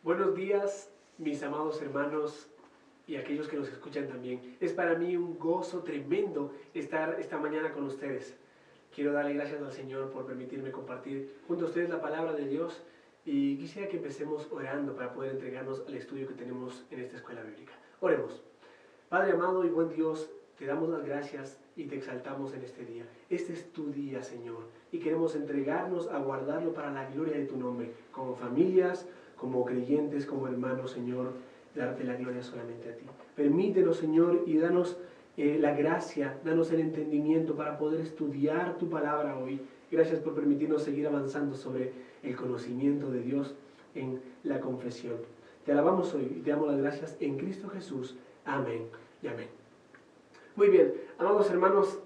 Buenos días, mis amados hermanos y aquellos que nos escuchan también. Es para mí un gozo tremendo estar esta mañana con ustedes. Quiero darle gracias al Señor por permitirme compartir junto a ustedes la palabra de Dios y quisiera que empecemos orando para poder entregarnos al estudio que tenemos en esta escuela bíblica. Oremos. Padre amado y buen Dios, te damos las gracias y te exaltamos en este día. Este es tu día, Señor, y queremos entregarnos a guardarlo para la gloria de tu nombre, como familias, como creyentes, como hermanos, Señor, darte la gloria solamente a ti. Permítenos, Señor, y danos la gracia, danos el entendimiento para poder estudiar tu palabra hoy. Gracias por permitirnos seguir avanzando sobre el conocimiento de Dios en la confesión. Te alabamos hoy y te damos las gracias en Cristo Jesús. Amén y amén. Muy bien, amados hermanos,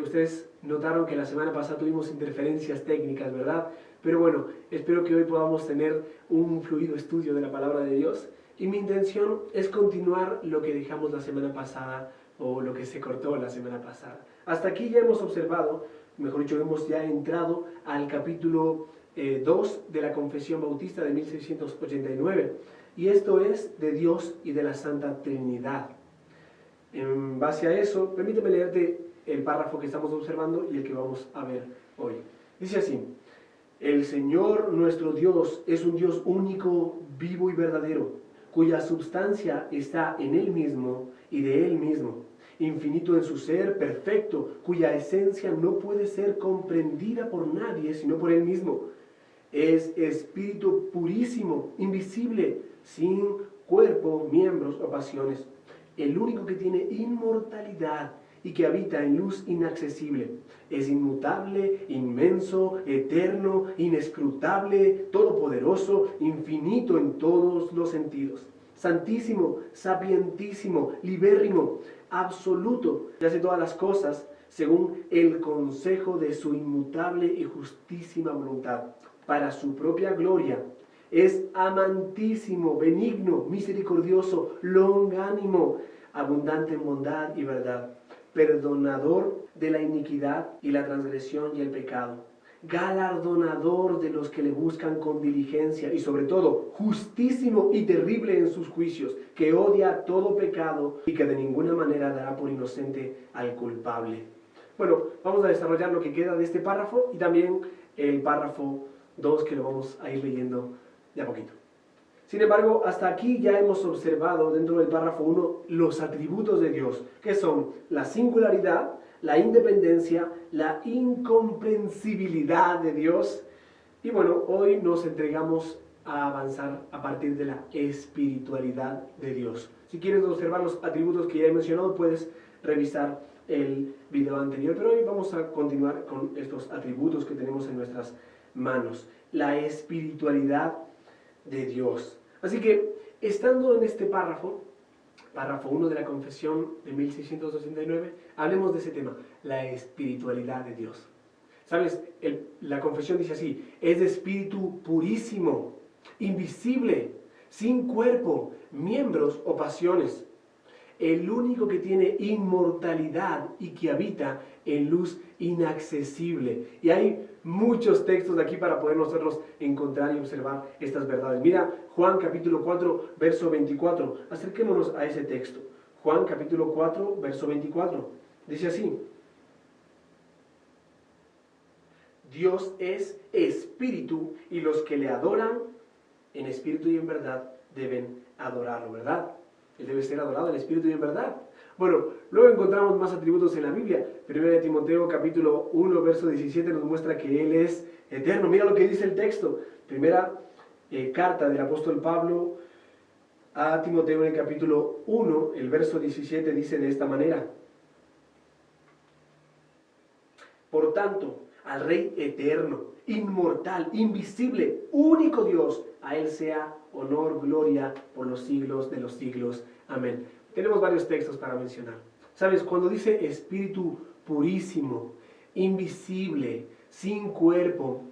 ustedes notaron que la semana pasada tuvimos interferencias técnicas, ¿verdad? Pero bueno, espero que hoy podamos tener un fluido estudio de la palabra de Dios. Y mi intención es continuar lo que dejamos la semana pasada o lo que se cortó la semana pasada. Hasta aquí ya hemos observado, mejor dicho, hemos ya entrado al capítulo 2 de la Confesión Bautista de 1689. Y esto es de Dios y de la Santa Trinidad. En base a eso, permíteme leerte el párrafo que estamos observando y el que vamos a ver hoy. Dice así: el Señor nuestro Dios es un Dios único, vivo y verdadero, cuya substancia está en Él mismo y de Él mismo, infinito en su ser, perfecto, cuya esencia no puede ser comprendida por nadie sino por Él mismo. Es espíritu purísimo, invisible, sin cuerpo, miembros o pasiones, el único que tiene inmortalidad y que habita en luz inaccesible. Es inmutable, inmenso, eterno, inescrutable, todopoderoso, infinito en todos los sentidos. Santísimo, sapientísimo, libérrimo, absoluto, que hace todas las cosas según el consejo de su inmutable y justísima voluntad, para su propia gloria. Es amantísimo, benigno, misericordioso, longánimo, abundante en bondad y verdad, perdonador de la iniquidad y la transgresión y el pecado, galardonador de los que le buscan con diligencia y sobre todo justísimo y terrible en sus juicios, que odia todo pecado y que de ninguna manera dará por inocente al culpable. Bueno, vamos a desarrollar lo que queda de este párrafo y también el párrafo 2 que lo vamos a ir leyendo de a poquito. Sin embargo, hasta aquí ya hemos observado dentro del párrafo 1 los atributos de Dios, que son la singularidad, la independencia, la incomprensibilidad de Dios. Y bueno, hoy nos entregamos a avanzar a partir de la espiritualidad de Dios. Si quieres observar los atributos que ya he mencionado, puedes revisar el video anterior, pero hoy vamos a continuar con estos atributos que tenemos en nuestras manos. La espiritualidad de Dios. Así que, estando en este párrafo 1 de la Confesión de 1689, hablemos de ese tema, la espiritualidad de Dios. ¿Sabes? La confesión dice así: es de espíritu purísimo, invisible, sin cuerpo, miembros o pasiones, el único que tiene inmortalidad y que habita en luz inaccesible. Y hay muchos textos aquí para poder nosotros encontrar y observar estas verdades. Mira, Juan capítulo 4, verso 24. Acerquémonos a ese texto. Juan capítulo 4, verso 24. Dice así: Dios es espíritu y los que le adoran en espíritu y en verdad deben adorarlo, ¿verdad? Él debe ser adorado en espíritu y en verdad. Bueno, luego encontramos más atributos en la Biblia. 1 Timoteo capítulo 1, verso 17 nos muestra que Él es eterno. Mira lo que dice el texto. Primera carta del apóstol Pablo a Timoteo en el capítulo 1, el verso 17 dice de esta manera: por tanto, al Rey eterno, inmortal, invisible, único Dios, a Él sea honor, gloria por los siglos de los siglos. Amén. Tenemos varios textos para mencionar. ¿Sabes? Cuando dice espíritu purísimo, invisible, sin cuerpo,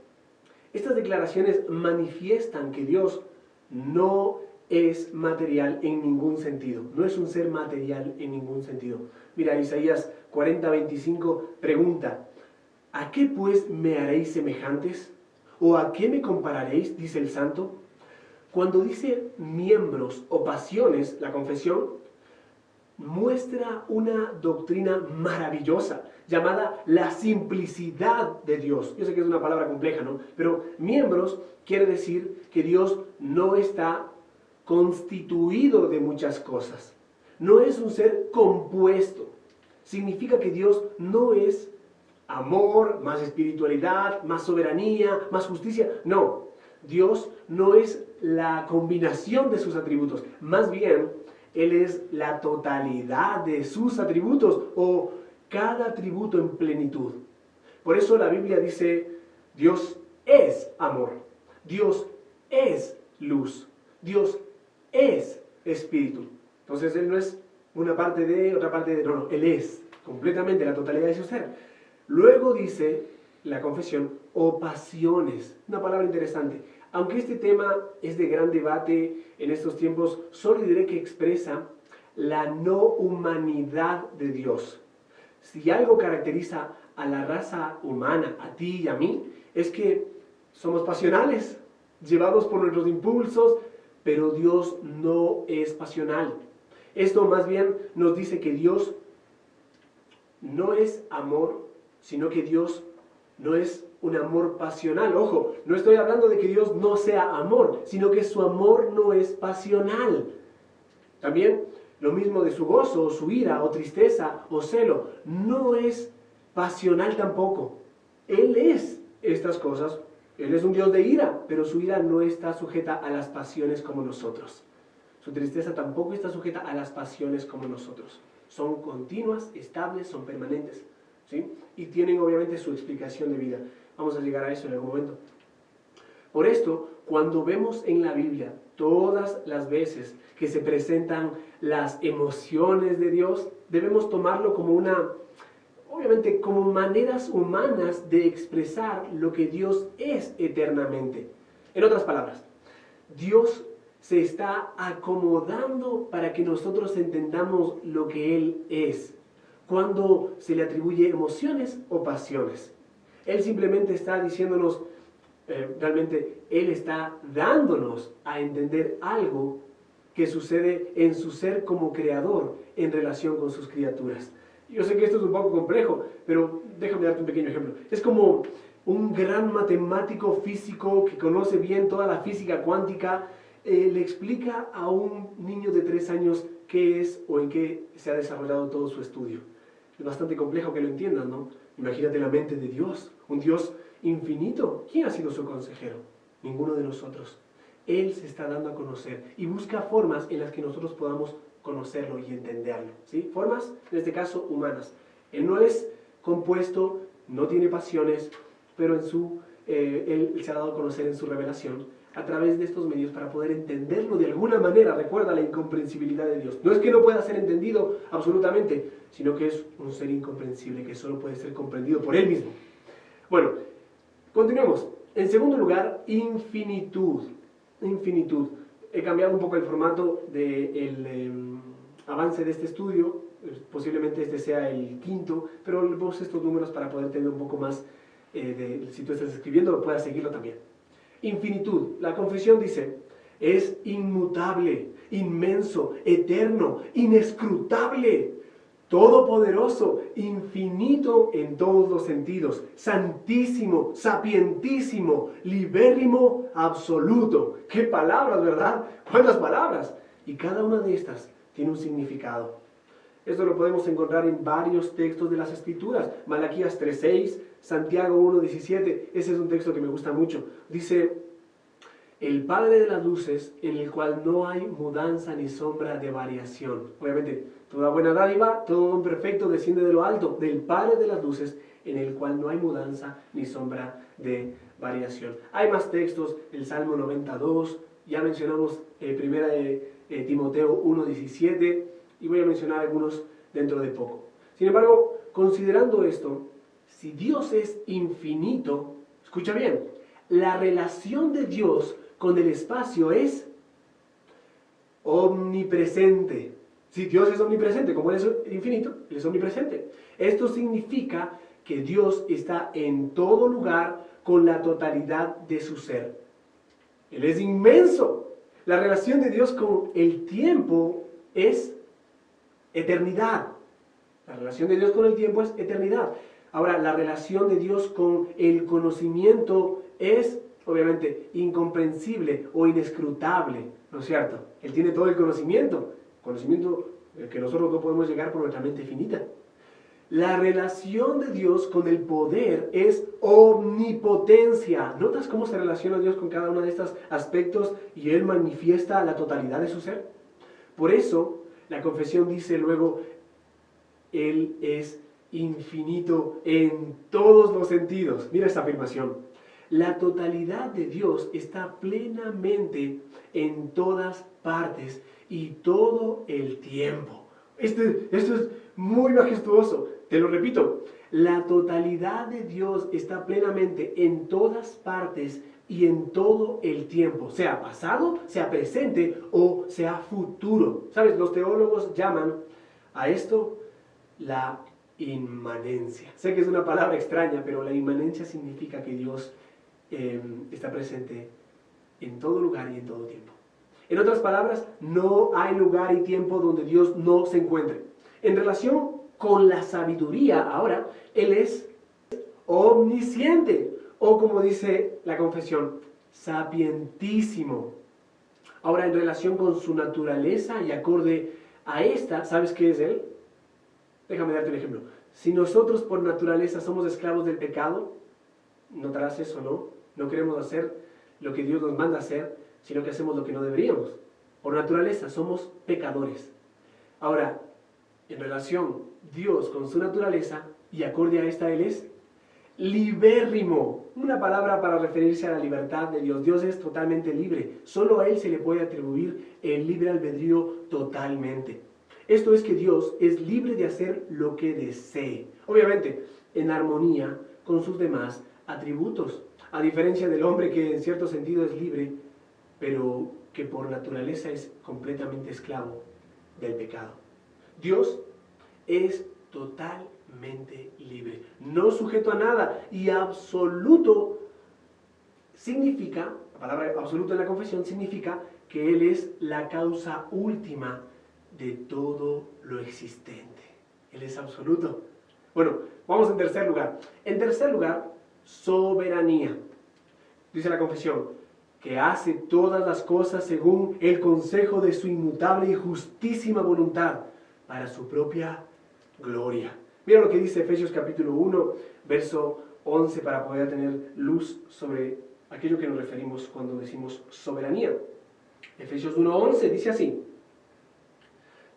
estas declaraciones manifiestan que Dios no es material en ningún sentido. No es un ser material en ningún sentido. Mira, Isaías 40:25 pregunta: ¿a qué pues me haréis semejantes? ¿O a qué me compararéis? Dice el Santo. Cuando dice miembros o pasiones, la confesión muestra una doctrina maravillosa llamada la simplicidad de Dios. Yo sé que es una palabra compleja, ¿no? Pero miembros quiere decir que Dios no está constituido de muchas cosas. No es un ser compuesto. Significa que Dios no es amor, más espiritualidad, más soberanía, más justicia. No, Dios no es la combinación de sus atributos. Más bien, Él es la totalidad de sus atributos o cada atributo en plenitud. Por eso la Biblia dice, Dios es amor, Dios es luz, Dios es espíritu. Entonces Él no es una parte de, otra parte de, no, Él es completamente la totalidad de su ser. Luego dice la confesión, o pasiones, una palabra interesante. Aunque este tema es de gran debate en estos tiempos, solo diré que expresa la no humanidad de Dios. Si algo caracteriza a la raza humana, a ti y a mí, es que somos pasionales, llevados por nuestros impulsos, pero Dios no es pasional. Esto más bien nos dice que Dios no es amor, sino que Dios no es un amor pasional. Ojo, no estoy hablando de que Dios no sea amor, sino que su amor no es pasional. También lo mismo de su gozo, o su ira, o tristeza, o celo, no es pasional tampoco. Él es estas cosas. Él es un Dios de ira, pero su ira no está sujeta a las pasiones como nosotros. Su tristeza tampoco está sujeta a las pasiones como nosotros. Son continuas, estables, son permanentes, ¿sí? Y tienen obviamente su explicación de vida. Vamos a llegar a eso en algún momento. Por esto, cuando vemos en la Biblia todas las veces que se presentan las emociones de Dios, debemos tomarlo como obviamente como maneras humanas de expresar lo que Dios es eternamente. En otras palabras, Dios se está acomodando para que nosotros entendamos lo que Él es, cuando se le atribuye emociones o pasiones. Él simplemente está diciéndonos, realmente Él está dándonos a entender algo que sucede en su ser como creador en relación con sus criaturas. Yo sé que esto es un poco complejo, pero déjame darte un pequeño ejemplo. Es como un gran matemático físico que conoce bien toda la física cuántica, le explica a un niño de 3 años qué es o en qué se ha desarrollado todo su estudio. Es bastante complejo que lo entiendan, ¿no? Imagínate la mente de Dios, un Dios infinito. ¿Quién ha sido su consejero? Ninguno de nosotros. Él se está dando a conocer y busca formas en las que nosotros podamos conocerlo y entenderlo, ¿sí? Formas, en este caso, humanas. Él no es compuesto, no tiene pasiones, pero Él se ha dado a conocer en su revelación a través de estos medios para poder entenderlo de alguna manera. Recuerda la incomprensibilidad de Dios. No es que no pueda ser entendido absolutamente, sino que es un ser incomprensible que solo puede ser comprendido por Él mismo. Bueno, continuemos. En segundo lugar, infinitud. Infinitud. He cambiado un poco el formato del avance de este estudio. Posiblemente este sea el 5º, pero le puse estos números para poder tener un poco más si tú estás escribiendo, puedas seguirlo también. Infinitud. La confesión dice, es inmutable, inmenso, eterno, inescrutable, todopoderoso, infinito en todos los sentidos, santísimo, sapientísimo, libérrimo, absoluto. ¡Qué palabras!, ¿verdad? ¿Cuántas palabras? Y cada una de estas tiene un significado. Esto lo podemos encontrar en varios textos de las Escrituras. Malaquías 3:6, Santiago 1:17, ese es un texto que me gusta mucho. Dice, el Padre de las luces, en el cual no hay mudanza ni sombra de variación. Obviamente, toda buena dádiva, todo don perfecto desciende de lo alto, del Padre de las luces, en el cual no hay mudanza ni sombra de variación. Hay más textos, el Salmo 92, ya mencionamos primera de Timoteo 1:17, y voy a mencionar algunos dentro de poco. Sin embargo, considerando esto, si Dios es infinito, escucha bien, la relación de Dios con el espacio es omnipresente. Si Dios es omnipresente, como Él es infinito, Él es omnipresente. Esto significa que Dios está en todo lugar con la totalidad de su ser. Él es inmenso, La relación de Dios con el tiempo es eternidad. La relación de Dios con el tiempo es eternidad. Ahora, la relación de Dios con el conocimiento es, obviamente, incomprensible o inescrutable, ¿no es cierto? Él tiene todo el conocimiento que nosotros no podemos llegar por nuestra mente finita. La relación de Dios con el poder es omnipotencia. ¿Notas cómo se relaciona Dios con cada uno de estos aspectos y Él manifiesta la totalidad de su ser? Por eso, la confesión dice luego, Él es infinito en todos los sentidos. Mira esta afirmación. La totalidad de Dios está plenamente en todas partes y todo el tiempo. Esto es muy majestuoso. Te lo repito. La totalidad de Dios está plenamente en todas partes y en todo el tiempo, sea pasado, sea presente o sea futuro. ¿Sabes? Los teólogos llaman a esto la inmanencia. Sé que es una palabra extraña, pero la inmanencia significa que Dios está presente en todo lugar y en todo tiempo. En otras palabras, no hay lugar y tiempo donde Dios no se encuentre. En relación con la sabiduría, ahora, Él es omnisciente, o como dice la confesión, sapientísimo. Ahora, en relación con su naturaleza y acorde a esta, ¿sabes qué es Él? Déjame darte un ejemplo. Si nosotros por naturaleza somos esclavos del pecado, notarás eso, ¿no? No queremos hacer lo que Dios nos manda hacer, sino que hacemos lo que no deberíamos. Por naturaleza somos pecadores. Ahora, en relación Dios con su naturaleza, y acorde a esta Él es libérrimo. Una palabra para referirse a la libertad de Dios. Dios es totalmente libre. Solo a Él se le puede atribuir el libre albedrío totalmente. Esto es que Dios es libre de hacer lo que desee. Obviamente, en armonía con sus demás atributos. A diferencia del hombre que en cierto sentido es libre, pero que por naturaleza es completamente esclavo del pecado. Dios es totalmente libre, no sujeto a nada, y absoluto significa, la palabra absoluto en la confesión significa que Él es la causa última de todo lo existente. Él es absoluto. Bueno, vamos en tercer lugar. En tercer lugar, soberanía. Dice la confesión, que hace todas las cosas según el consejo de su inmutable y justísima voluntad, para su propia gloria. Mira lo que dice Efesios capítulo 1, verso 11, para poder tener luz sobre aquello que nos referimos cuando decimos soberanía. Efesios 1:11 dice así: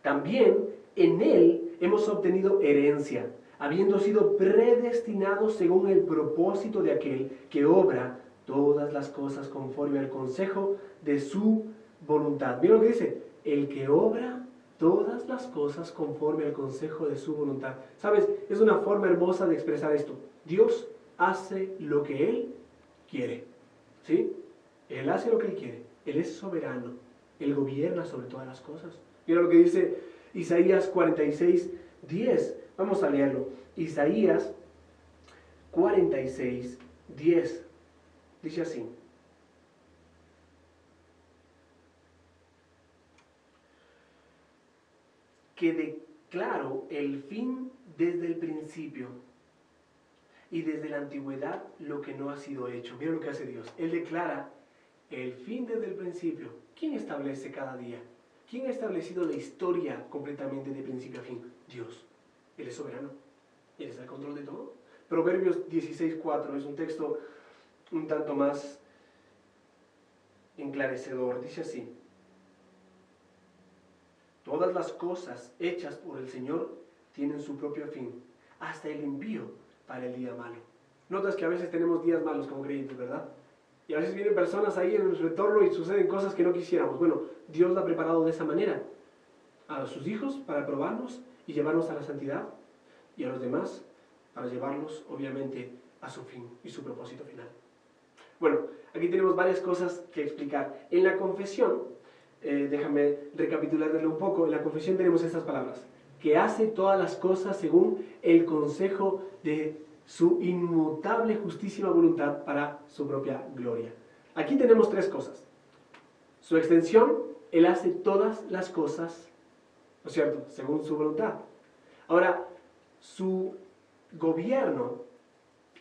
también en Él hemos obtenido herencia, habiendo sido predestinados según el propósito de aquel que obra todas las cosas conforme al consejo de su voluntad. Mira lo que dice, el que obra todas las cosas conforme al consejo de su voluntad. ¿Sabes? Es una forma hermosa de expresar esto. Dios hace lo que Él quiere. ¿Sí? Él hace lo que Él quiere. Él es soberano. Él gobierna sobre todas las cosas. Mira lo que dice Isaías 46:10. Vamos a leerlo. Isaías 46:10. Dice así: que declaro el fin desde el principio y desde la antigüedad lo que no ha sido hecho. Mira lo que hace Dios. Él declara el fin desde el principio. ¿Quién establece cada día? ¿Quién ha establecido la historia completamente de principio a fin? Dios. Él es soberano. Él está al control de todo. Proverbios 16:4 es un texto un tanto más enclarecedor. Dice así: todas las cosas hechas por el Señor tienen su propio fin, hasta el envío para el día malo. Notas que a veces tenemos días malos como creyentes, ¿verdad? Y a veces vienen personas ahí en nuestro entorno y suceden cosas que no quisiéramos. Bueno, Dios lo ha preparado de esa manera a sus hijos para probarnos y llevarnos a la santidad, y a los demás para llevarlos, obviamente, a su fin y su propósito final. Bueno, aquí tenemos varias cosas que explicar. En la confesión, déjame recapitularlo un poco. En la confesión tenemos estas palabras: que hace todas las cosas según el consejo de su inmutable justísima voluntad para su propia gloria. Aquí tenemos tres cosas: Su extensión, Él hace todas las cosas, ¿no es cierto?, según su voluntad. Ahora, su gobierno,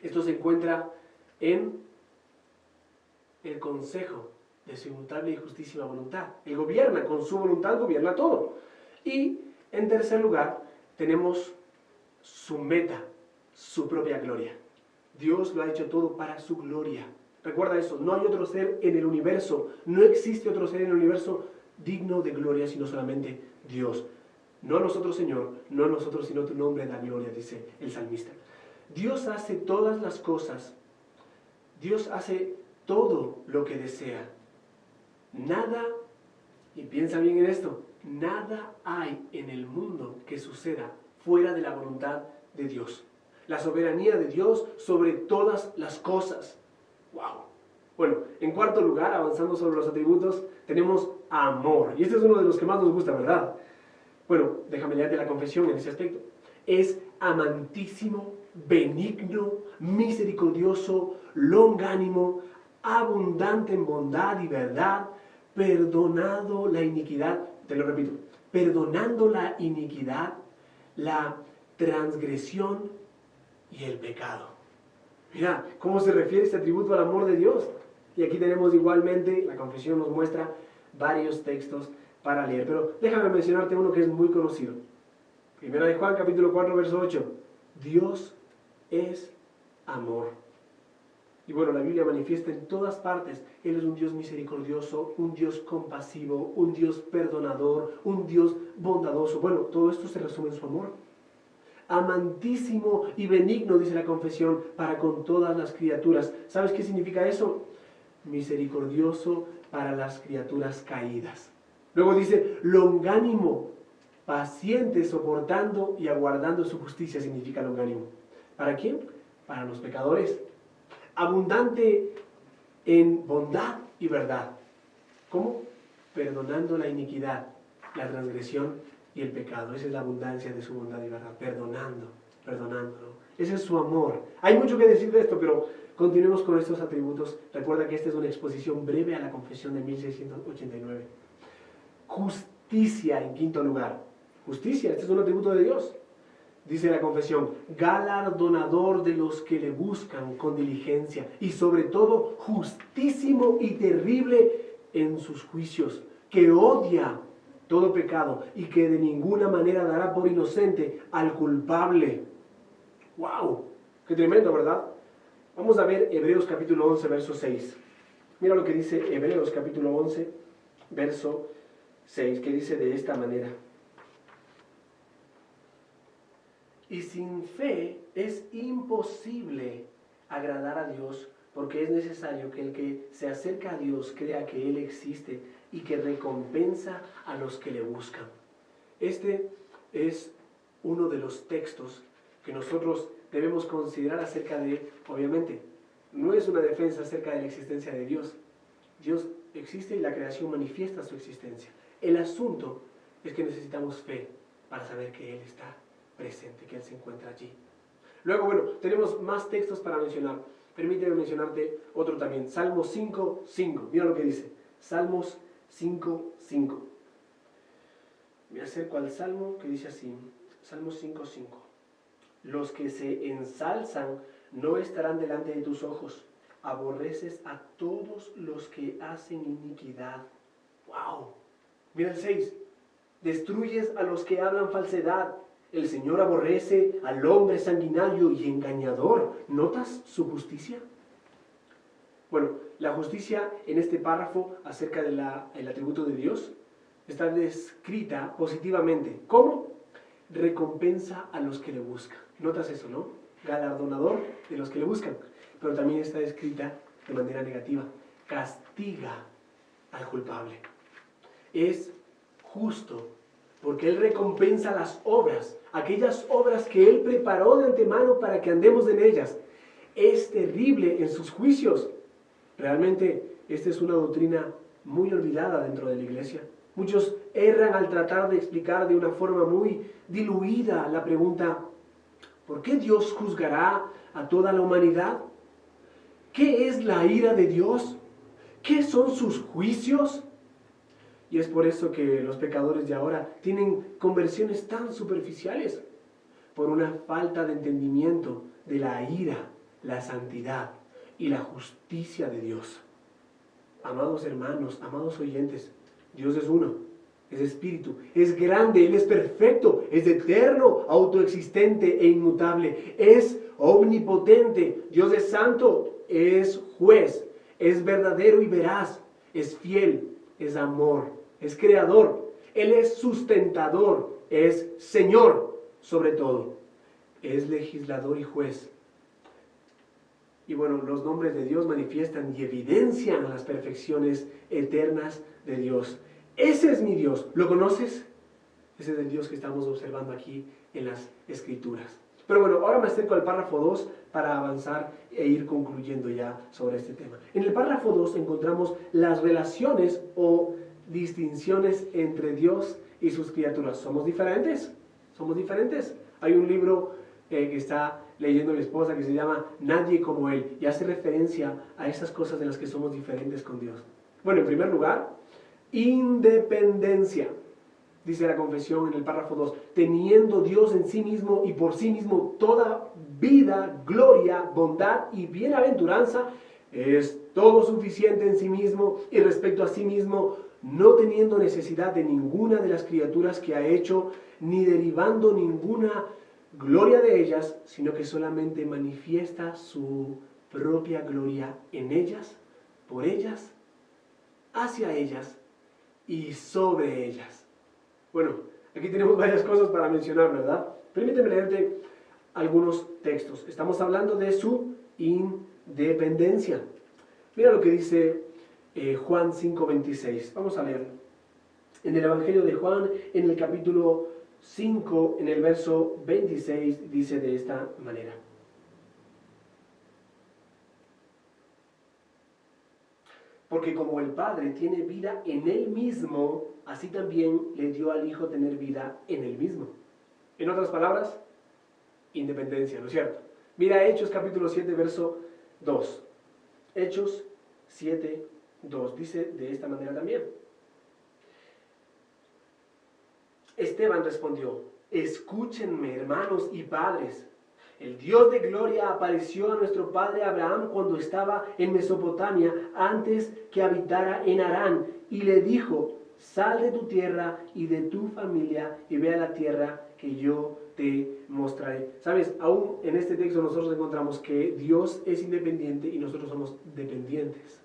esto se encuentra en el consejo de su inmutable y justísima voluntad. Él gobierna, con su voluntad gobierna todo. Y en tercer lugar, tenemos su meta, su propia gloria. Dios lo ha hecho todo para su gloria. Recuerda eso, no hay otro ser en el universo, no existe otro ser en el universo digno de gloria, sino solamente Dios. No nosotros, Señor, no nosotros, sino tu nombre da gloria, dice el salmista. Dios hace todas las cosas, Dios hace todo lo que desea. Nada, y piensa bien en esto, nada hay en el mundo que suceda fuera de la voluntad de Dios. La soberanía de Dios sobre todas las cosas. ¡Wow! Bueno, en cuarto lugar, avanzando sobre los atributos, tenemos amor. Y este es uno de los que más nos gusta, ¿verdad? Bueno, déjame leerte la confesión en ese aspecto. Es amantísimo, benigno, misericordioso, longánimo, abundante en bondad y verdad, perdonando la iniquidad, te lo repito, perdonando la iniquidad, la transgresión y el pecado. Mira, ¿cómo se refiere este atributo al amor de Dios? Y aquí tenemos igualmente, la confesión nos muestra varios textos para leer, pero déjame mencionarte uno que es muy conocido. Primera de Juan, capítulo 4, verso 8. Dios es amor. Y bueno, la Biblia manifiesta en todas partes, Él es un Dios misericordioso, un Dios compasivo, un Dios perdonador, un Dios bondadoso. Bueno, todo esto se resume en su amor. Amantísimo y benigno, dice la confesión, para con todas las criaturas. ¿Sabes qué significa eso? Misericordioso para las criaturas caídas. Luego dice, longánimo, paciente, soportando y aguardando su justicia, significa longánimo. ¿Para quién? Para los pecadores. Abundante en bondad y verdad. ¿Cómo? Perdonando la iniquidad, la transgresión y el pecado. Esa es la abundancia de su bondad y verdad. Perdonando. Ese es su amor. Hay mucho que decir de esto, pero continuemos con estos atributos. Recuerda que esta es una exposición breve a la confesión de 1689. Justicia en quinto lugar. Justicia, este es un atributo de Dios. Dice la confesión, galardonador de los que le buscan con diligencia y sobre todo justísimo y terrible en sus juicios, que odia todo pecado y que de ninguna manera dará por inocente al culpable. ¡Wow! ¡Qué tremendo!, ¿verdad? Vamos a ver Hebreos capítulo 11, verso 6. Mira lo que dice Hebreos capítulo 11, verso 6, que dice de esta manera. Y sin fe es imposible agradar a Dios, porque es necesario que el que se acerca a Dios crea que Él existe y que recompensa a los que le buscan. Este es uno de los textos que nosotros debemos considerar acerca de, obviamente, no es una defensa acerca de la existencia de Dios. Dios existe y la creación manifiesta su existencia. El asunto es que necesitamos fe para saber que Él está presente, que Él se encuentra allí. Luego, bueno, tenemos más textos para mencionar. Permíteme mencionarte otro también. Salmos 5:5. Mira lo que dice. Salmos 5:5. Me acerco al Salmo que dice así. Salmos 5:5. Los que se ensalzan no estarán delante de tus ojos. Aborreces a todos los que hacen iniquidad. ¡Wow! Mira el 6. Destruyes a los que hablan falsedad. El Señor aborrece al hombre sanguinario y engañador. ¿Notas su justicia? Bueno, la justicia en este párrafo acerca del atributo de Dios está descrita positivamente. ¿Cómo? Recompensa a los que le buscan. ¿Notas eso, no? Galardonador de los que le buscan. Pero también está descrita de manera negativa. Castiga al culpable. Es justo porque Él recompensa las obras, aquellas obras que Él preparó de antemano para que andemos en ellas. Es terrible en sus juicios. Realmente esta es una doctrina muy olvidada dentro de la iglesia. Muchos erran al tratar de explicar de una forma muy diluida la pregunta, ¿por qué Dios juzgará a toda la humanidad? ¿Qué es la ira de Dios? ¿Qué son sus juicios? Y es por eso que los pecadores de ahora tienen conversiones tan superficiales, por una falta de entendimiento de la ira, la santidad y la justicia de Dios. Amados hermanos, amados oyentes, Dios es uno, es espíritu, es grande, Él es perfecto, es eterno, autoexistente e inmutable, es omnipotente, Dios es santo, es juez, es verdadero y veraz, es fiel, es amor, es creador, Él es sustentador, es Señor sobre todo, es legislador y juez. Y bueno, los nombres de Dios manifiestan y evidencian las perfecciones eternas de Dios. Ese es mi Dios. ¿Lo conoces? Ese es el Dios que estamos observando aquí en las Escrituras. Pero bueno, ahora me acerco al párrafo 2 para avanzar e ir concluyendo ya sobre este tema. En el párrafo 2 encontramos las relaciones o distinciones entre Dios y sus criaturas. ¿Somos diferentes? ¿Somos diferentes? Hay un libro que está leyendo mi esposa que se llama Nadie como Él y hace referencia a esas cosas en las que somos diferentes con Dios. Bueno, en primer lugar, independencia. Dice la confesión en el párrafo 2, teniendo Dios en sí mismo y por sí mismo toda vida, gloria, bondad y bienaventuranza, es todo suficiente en sí mismo y respecto a sí mismo, no teniendo necesidad de ninguna de las criaturas que ha hecho, ni derivando ninguna gloria de ellas, sino que solamente manifiesta su propia gloria en ellas, por ellas, hacia ellas y sobre ellas. Bueno, aquí tenemos varias cosas para mencionar, ¿verdad? Permíteme leerte algunos textos. Estamos hablando de su independencia. Mira lo que dice Juan 5:26. Vamos a leerlo. En el Evangelio de Juan, en el capítulo 5, en el verso 26, dice de esta manera. Porque como el Padre tiene vida en Él mismo, así también le dio al Hijo tener vida en Él mismo. En otras palabras, independencia, ¿no es cierto? Mira Hechos capítulo 7, verso 2. Hechos 7, 2. Dice de esta manera también. Esteban respondió, escúchenme, hermanos y padres. El Dios de gloria apareció a nuestro padre Abraham cuando estaba en Mesopotamia, antes que habitara en Harán, y le dijo, sal de tu tierra y de tu familia y ve a la tierra que yo te mostraré. Sabes, aún en este texto nosotros encontramos que Dios es independiente y nosotros somos dependientes.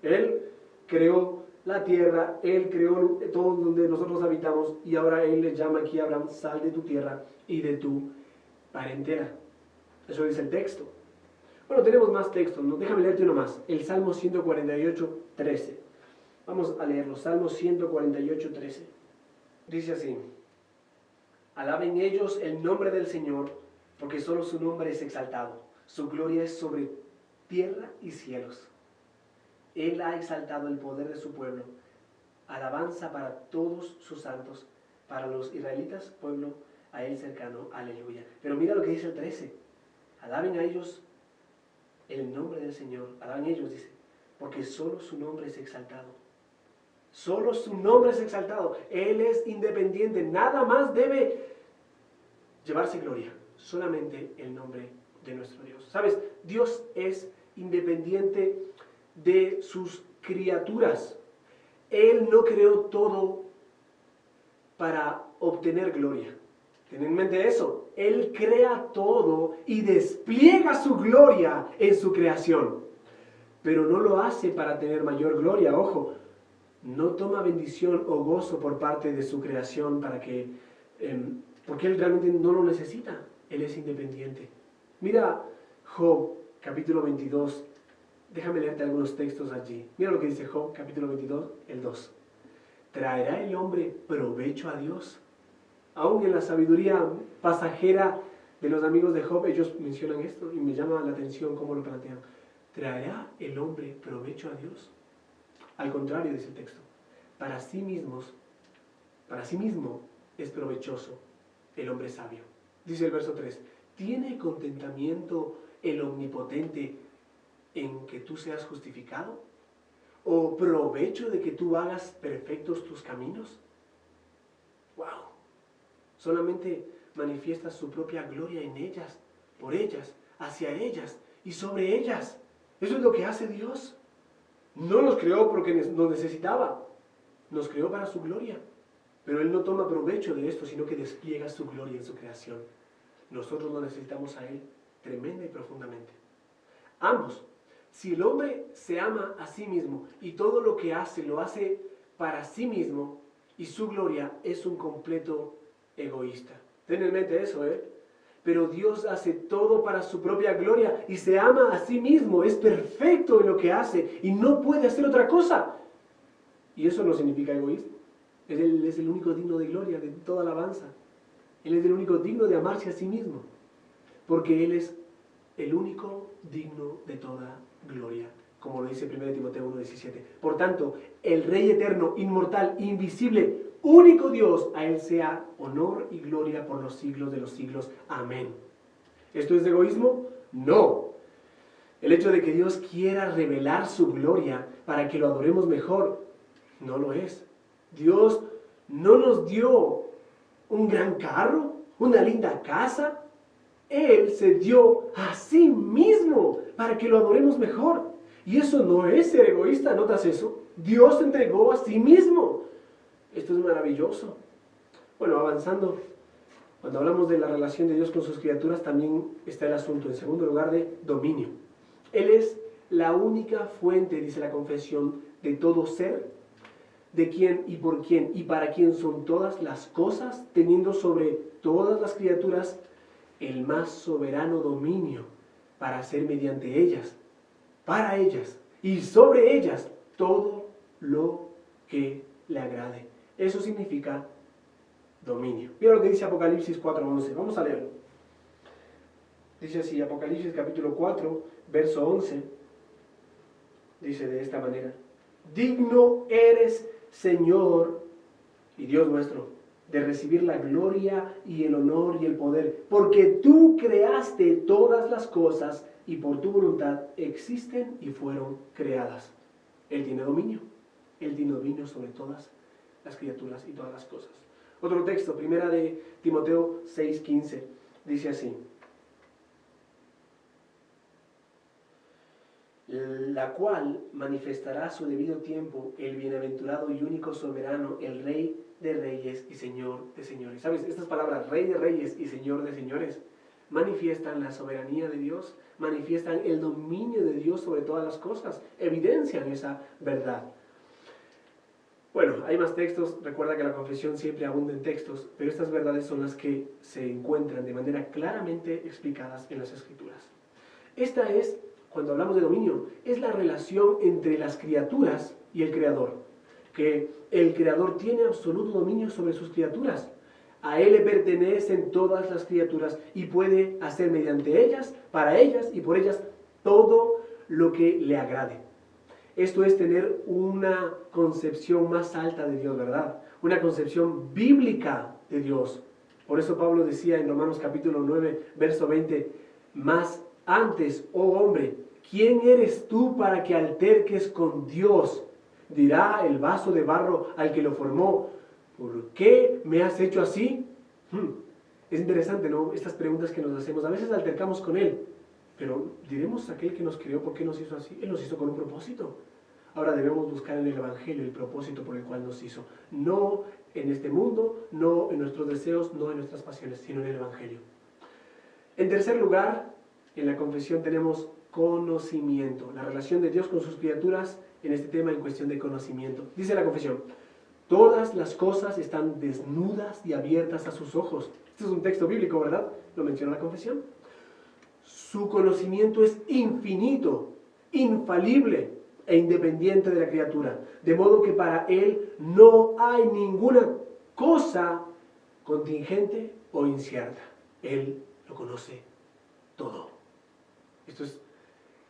Él creó la tierra, Él creó todo donde nosotros habitamos y ahora Él le llama aquí a Abraham, sal de tu tierra y de tu parentela. Eso dice el texto. Bueno, tenemos más textos, ¿no? Déjame leerte uno más. El Salmo 148, 13. Vamos a leerlo. Salmo 148, 13. Dice así. Alaben ellos el nombre del Señor, porque solo su nombre es exaltado. Su gloria es sobre tierra y cielos. Él ha exaltado el poder de su pueblo. Alabanza para todos sus santos, para los israelitas, pueblo a Él cercano. Aleluya. Pero mira lo que dice el 13. Alaben a ellos el nombre del Señor. Alaben ellos, dice, porque solo su nombre es exaltado. Solo su nombre es exaltado. Él es independiente. Nada más debe llevarse gloria. Solamente el nombre de nuestro Dios. ¿Sabes? Dios es independiente de sus criaturas. Él no creó todo para obtener gloria. Ten en mente eso. Él crea todo y despliega su gloria en su creación. Pero no lo hace para tener mayor gloria, ojo. No toma bendición o gozo por parte de su creación porque Él realmente no lo necesita. Él es independiente. Mira Job, capítulo 22. Déjame leerte algunos textos allí. Mira lo que dice Job, capítulo 22, el 2. ¿Traerá el hombre provecho a Dios? Aún en la sabiduría pasajera de los amigos de Job, ellos mencionan esto y me llama la atención cómo lo plantean. ¿Traerá el hombre provecho a Dios? Al contrario, dice el texto, para sí mismo es provechoso el hombre sabio. Dice el verso 3, ¿tiene contentamiento el omnipotente en que tú seas justificado? ¿O provecho de que tú hagas perfectos tus caminos? ¡Wow! Solamente manifiesta su propia gloria en ellas, por ellas, hacia ellas y sobre ellas. Eso es lo que hace Dios. No nos creó porque nos necesitaba, nos creó para su gloria. Pero Él no toma provecho de esto, sino que despliega su gloria en su creación. Nosotros lo necesitamos a Él tremenda y profundamente. Ambos. Si el hombre se ama a sí mismo y todo lo que hace lo hace para sí mismo y su gloria, es un completo egoísta. Ten en mente eso, Pero Dios hace todo para su propia gloria y se ama a sí mismo, es perfecto en lo que hace y no puede hacer otra cosa. Y eso no significa egoísmo. Él es el único digno de gloria, de toda alabanza. Él es el único digno de amarse a sí mismo, porque Él es el único digno de toda gloria, como lo dice 1 Timoteo 1:17. Por tanto, el Rey eterno, inmortal, invisible, único Dios, a Él sea honor y gloria por los siglos de los siglos. Amén. ¿Esto es egoísmo? No. El hecho de que Dios quiera revelar su gloria para que lo adoremos mejor, no lo es. Dios no nos dio un gran carro, una linda casa. Él se dio a sí mismo para que lo adoremos mejor. Y eso no es ser egoísta, ¿notas eso? Dios se entregó a sí mismo. Esto es maravilloso. Bueno, avanzando, cuando hablamos de la relación de Dios con sus criaturas, también está el asunto, en segundo lugar, de dominio. Él es la única fuente, dice la confesión, de todo ser, de quién y por quién y para quién son todas las cosas, teniendo sobre todas las criaturas el más soberano dominio para hacer mediante ellas, para ellas y sobre ellas todo lo que le agrade. Eso significa dominio. Mira lo que dice Apocalipsis 4:11. Vamos a leerlo. Dice así, Apocalipsis capítulo 4, verso 11. Dice de esta manera: digno eres, Señor y Dios nuestro, de recibir la gloria y el honor y el poder, porque tú creaste todas las cosas y por tu voluntad existen y fueron creadas. Él tiene dominio. Él tiene dominio sobre todas las criaturas y todas las cosas. Otro texto, primera de Timoteo 6:15, dice así: la cual manifestará a su debido tiempo el bienaventurado y único soberano, el Rey de reyes y Señor de señores. ¿Sabes? Estas palabras, Rey de reyes y Señor de señores, manifiestan la soberanía de Dios, manifiestan el dominio de Dios sobre todas las cosas, evidencian esa verdad. Bueno, hay más textos, recuerda que la confesión siempre abunda en textos, pero estas verdades son las que se encuentran de manera claramente explicadas en las Escrituras. Esta es, cuando hablamos de dominio, es la relación entre las criaturas y el Creador, que el Creador tiene absoluto dominio sobre sus criaturas. A Él le pertenecen todas las criaturas y puede hacer mediante ellas, para ellas y por ellas todo lo que le agrade. Esto es tener una concepción más alta de Dios, ¿verdad? Una concepción bíblica de Dios. Por eso Pablo decía en Romanos capítulo 9, verso 20, mas antes, oh hombre, ¿quién eres tú para que alterques con Dios? Dirá el vaso de barro al que lo formó, ¿por qué me has hecho así? Es interesante, ¿no? Estas preguntas que nos hacemos. A veces altercamos con Él, pero diremos a aquel que nos creó, ¿por qué nos hizo así? Él nos hizo con un propósito. Ahora debemos buscar en el Evangelio el propósito por el cual nos hizo. No en este mundo, no en nuestros deseos, no en nuestras pasiones, sino en el Evangelio. En tercer lugar, en la confesión tenemos conocimiento. La relación de Dios con sus criaturas en este tema en cuestión de conocimiento. Dice la confesión: todas las cosas están desnudas y abiertas a sus ojos. Este es un texto bíblico, ¿verdad? Lo menciona la confesión. Su conocimiento es infinito, infalible e independiente de la criatura, de modo que para Él no hay ninguna cosa contingente o incierta. Él lo conoce todo. Esto es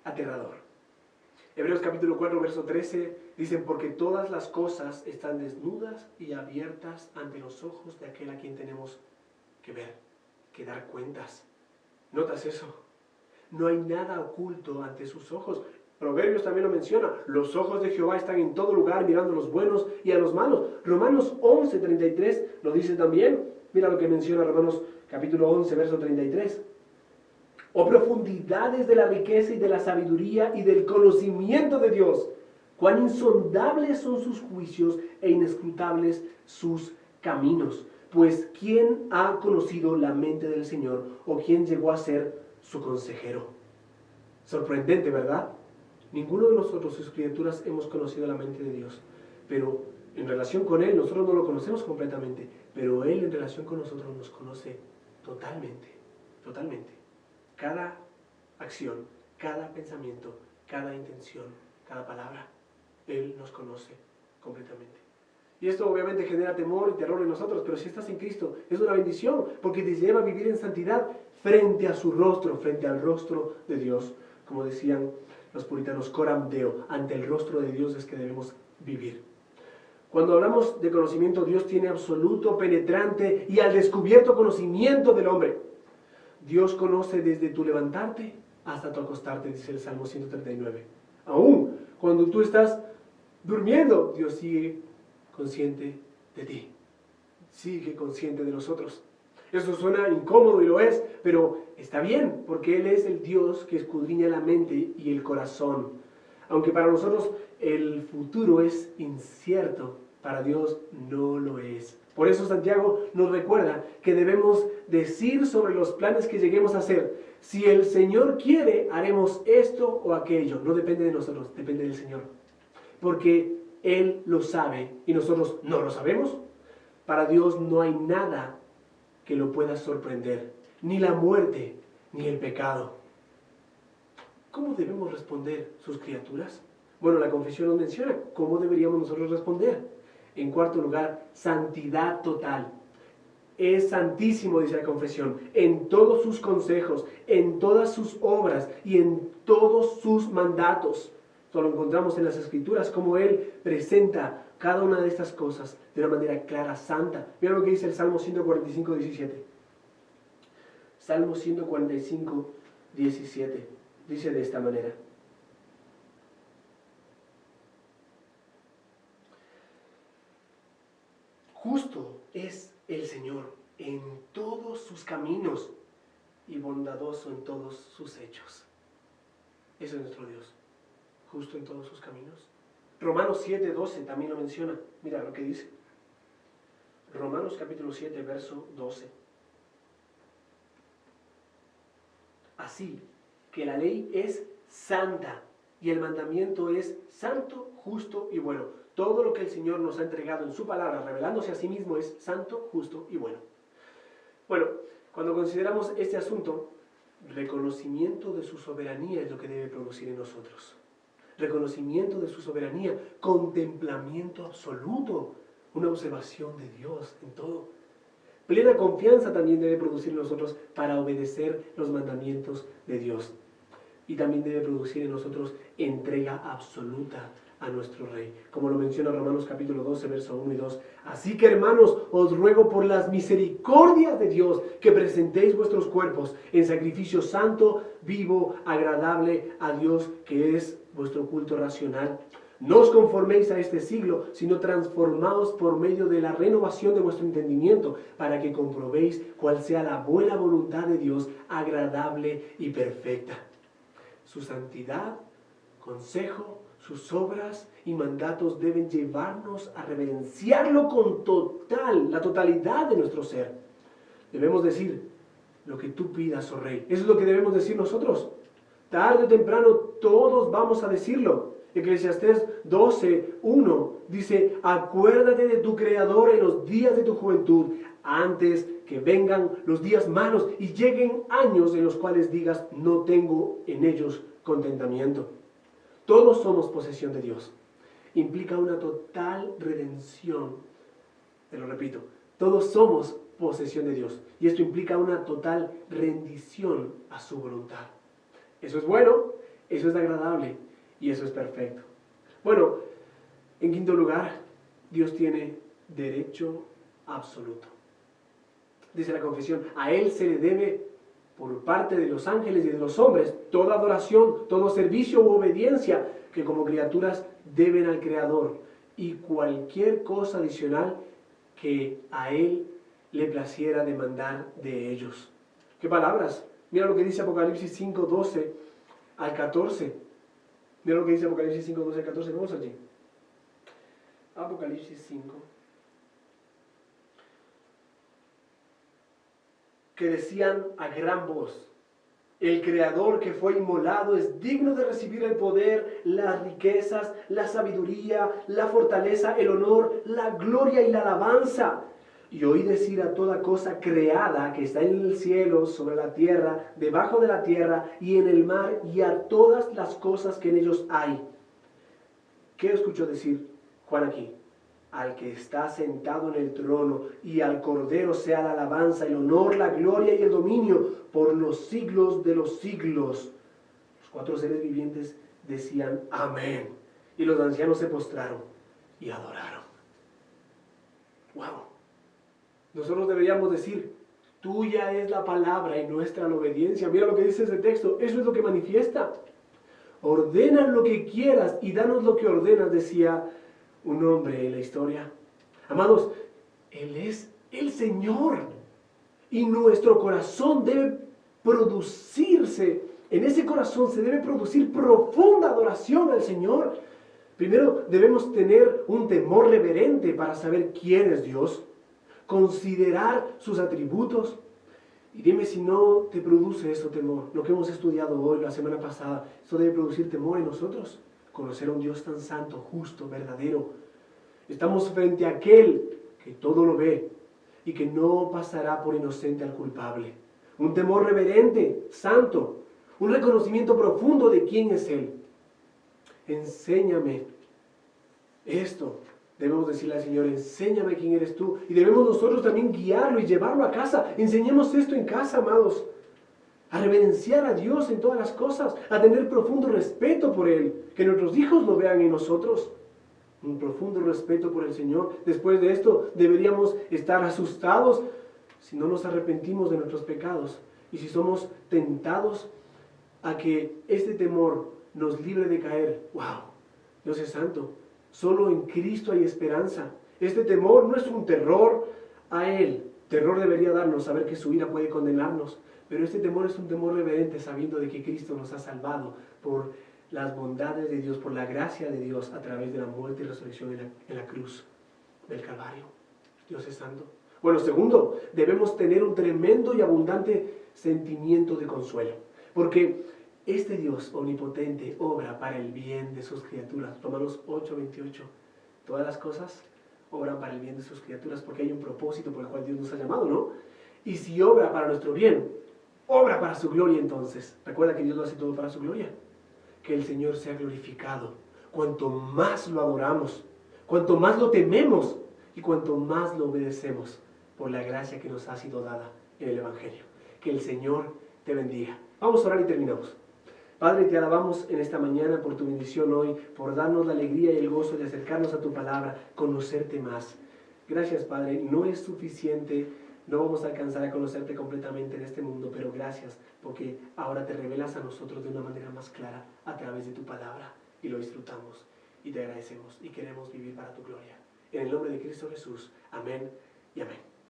aterrador. Hebreos capítulo 4, verso 13, dicen: porque todas las cosas están desnudas y abiertas ante los ojos de aquel a quien tenemos que ver, que dar cuentas. ¿Notas eso? No hay nada oculto ante sus ojos. Proverbios también lo menciona. Los ojos de Jehová están en todo lugar, mirando a los buenos y a los malos. Romanos 11:33 lo dice también. Mira lo que menciona Romanos capítulo 11, verso 33. Oh profundidades de la riqueza y de la sabiduría y del conocimiento de Dios. Cuán insondables son sus juicios e inescrutables sus caminos. Pues ¿quién ha conocido la mente del Señor o quién llegó a ser su consejero? Sorprendente, ¿verdad? Ninguno de nosotros, sus criaturas, hemos conocido la mente de Dios, pero en relación con Él, nosotros no lo conocemos completamente, pero Él en relación con nosotros nos conoce totalmente, totalmente. Cada acción, cada pensamiento, cada intención, cada palabra, Él nos conoce completamente. Y esto obviamente genera temor y terror en nosotros, pero si estás en Cristo, es una bendición, porque te lleva a vivir en santidad frente a su rostro, frente al rostro de Dios, como decían los puritanos, coram Deo, ante el rostro de Dios es que debemos vivir. Cuando hablamos de conocimiento, Dios tiene absoluto, penetrante y al descubierto conocimiento del hombre. Dios conoce desde tu levantarte hasta tu acostarte, dice el Salmo 139. Aún cuando tú estás durmiendo, Dios sigue consciente de ti. Sigue consciente de nosotros. Eso suena incómodo y lo es, pero está bien, porque Él es el Dios que escudriña la mente y el corazón. Aunque para nosotros el futuro es incierto, para Dios no lo es. Por eso Santiago nos recuerda que debemos decir sobre los planes que lleguemos a hacer. Si el Señor quiere, haremos esto o aquello. No depende de nosotros, depende del Señor. Porque Él lo sabe y nosotros no lo sabemos. Para Dios no hay nada que lo pueda sorprender, ni la muerte, ni el pecado. ¿Cómo debemos responder sus criaturas? Bueno, la confesión nos menciona cómo deberíamos nosotros responder. En cuarto lugar, santidad total. Es santísimo, dice la confesión, en todos sus consejos, en todas sus obras y en todos sus mandatos. Esto lo encontramos en las Escrituras, como Él presenta cada una de estas cosas de una manera clara, santa. Mira lo que dice el Salmo 145, 17. Salmo 145, 17. Dice de esta manera. Justo es el Señor en todos sus caminos y bondadoso en todos sus hechos. Ese es nuestro Dios, justo en todos sus caminos. Romanos 7, 12 también lo menciona. Mira lo que dice. Romanos capítulo 7, verso 12. Así que la ley es santa y el mandamiento es santo, justo y bueno. Todo lo que el Señor nos ha entregado en su palabra, revelándose a sí mismo, es santo, justo y bueno. Bueno, cuando consideramos este asunto, reconocimiento de su soberanía es lo que debe producir en nosotros. Reconocimiento de su soberanía, contemplamiento absoluto, una observación de Dios en todo. Plena confianza también debe producir en nosotros para obedecer los mandamientos de Dios. Y también debe producir en nosotros entrega absoluta a nuestro Rey. Como lo menciona Romanos capítulo 12, verso 1 y 2. Así que, hermanos, os ruego por las misericordias de Dios que presentéis vuestros cuerpos en sacrificio santo, vivo, agradable a Dios, que es vuestro culto racional. No os conforméis a este siglo, sino transformaos por medio de la renovación de vuestro entendimiento, para que comprobéis cuál sea la buena voluntad de Dios, agradable y perfecta. Su santidad, consejo, sus obras y mandatos deben llevarnos a reverenciarlo con la totalidad de nuestro ser. Debemos decir, lo que tú pidas, oh Rey. Eso es lo que debemos decir nosotros. Tarde o temprano todos vamos a decirlo. Eclesiastés 12:1 dice, acuérdate de tu Creador en los días de tu juventud, antes que vengan los días malos y lleguen años en los cuales digas, no tengo en ellos contentamiento. Todos somos posesión de Dios. Implica una total redención. Te lo repito, todos somos posesión de Dios. Y esto implica una total rendición a su voluntad. Eso es bueno, eso es agradable y eso es perfecto. Bueno, en quinto lugar, Dios tiene derecho absoluto. Dice la confesión, a Él se le debe por parte de los ángeles y de los hombres, toda adoración, todo servicio u obediencia que como criaturas deben al Creador y cualquier cosa adicional que a Él le placiera demandar de ellos. ¿Qué palabras? Mira lo que dice Apocalipsis 5, 12 al 14. Mira lo que dice Apocalipsis 5, 12 al 14. Vamos allí. Apocalipsis 5. Que decían a gran voz: el Creador que fue inmolado es digno de recibir el poder, las riquezas, la sabiduría, la fortaleza, el honor, la gloria y la alabanza. Y oí decir a toda cosa creada que está en el cielo, sobre la tierra, debajo de la tierra y en el mar, y a todas las cosas que en ellos hay. ¿Qué escuchó decir Juan aquí? Al que está sentado en el trono y al Cordero sea la alabanza, el honor, la gloria y el dominio por los siglos de los siglos. Los cuatro seres vivientes decían amén. Y los ancianos se postraron y adoraron. ¡Wow! Nosotros deberíamos decir: tuya es la palabra y nuestra la obediencia. Mira lo que dice ese texto. Eso es lo que manifiesta. Ordena lo que quieras y danos lo que ordenas, decía un hombre en la historia. Amados, Él es el Señor. Y nuestro corazón debe producirse, en ese corazón se debe producir profunda adoración al Señor. Primero debemos tener un temor reverente para saber quién es Dios, considerar sus atributos. Y dime si no te produce eso temor. Lo que hemos estudiado hoy, la semana pasada, eso debe producir temor en nosotros. Conocer a un Dios tan santo, justo, verdadero. Estamos frente a aquel que todo lo ve y que no pasará por inocente al culpable. Un temor reverente, santo, un reconocimiento profundo de quién es Él. Enséñame esto. Debemos decirle al Señor: enséñame quién eres tú. Y debemos nosotros también guiarlo y llevarlo a casa. Enseñemos esto en casa, amados. A reverenciar a Dios en todas las cosas, a tener profundo respeto por Él, que nuestros hijos lo vean en nosotros. Un profundo respeto por el Señor. Después de esto deberíamos estar asustados si no nos arrepentimos de nuestros pecados y si somos tentados a que este temor nos libre de caer. ¡Wow! Dios es santo. Solo en Cristo hay esperanza. Este temor no es un terror a Él. Terror debería darnos saber que su ira puede condenarnos. Pero este temor es un temor reverente, sabiendo de que Cristo nos ha salvado por las bondades de Dios, por la gracia de Dios a través de la muerte y resurrección en la cruz del Calvario. Dios es santo. Bueno, segundo, debemos tener un tremendo y abundante sentimiento de consuelo. Porque este Dios omnipotente obra para el bien de sus criaturas. Romanos 8:28. Todas las cosas obran para el bien de sus criaturas porque hay un propósito por el cual Dios nos ha llamado, ¿no? Y si obra para nuestro bien, obra para su gloria entonces. Recuerda que Dios lo hace todo para su gloria. Que el Señor sea glorificado. Cuanto más lo adoramos, cuanto más lo tememos y cuanto más lo obedecemos por la gracia que nos ha sido dada en el Evangelio. Que el Señor te bendiga. Vamos a orar y terminamos. Padre, te alabamos en esta mañana por tu bendición hoy, por darnos la alegría y el gozo de acercarnos a tu palabra, conocerte más. Gracias, Padre. No es suficiente, no vamos a alcanzar a conocerte completamente en este mundo, pero gracias porque ahora te revelas a nosotros de una manera más clara a través de tu palabra y lo disfrutamos y te agradecemos y queremos vivir para tu gloria. En el nombre de Cristo Jesús. Amén y amén.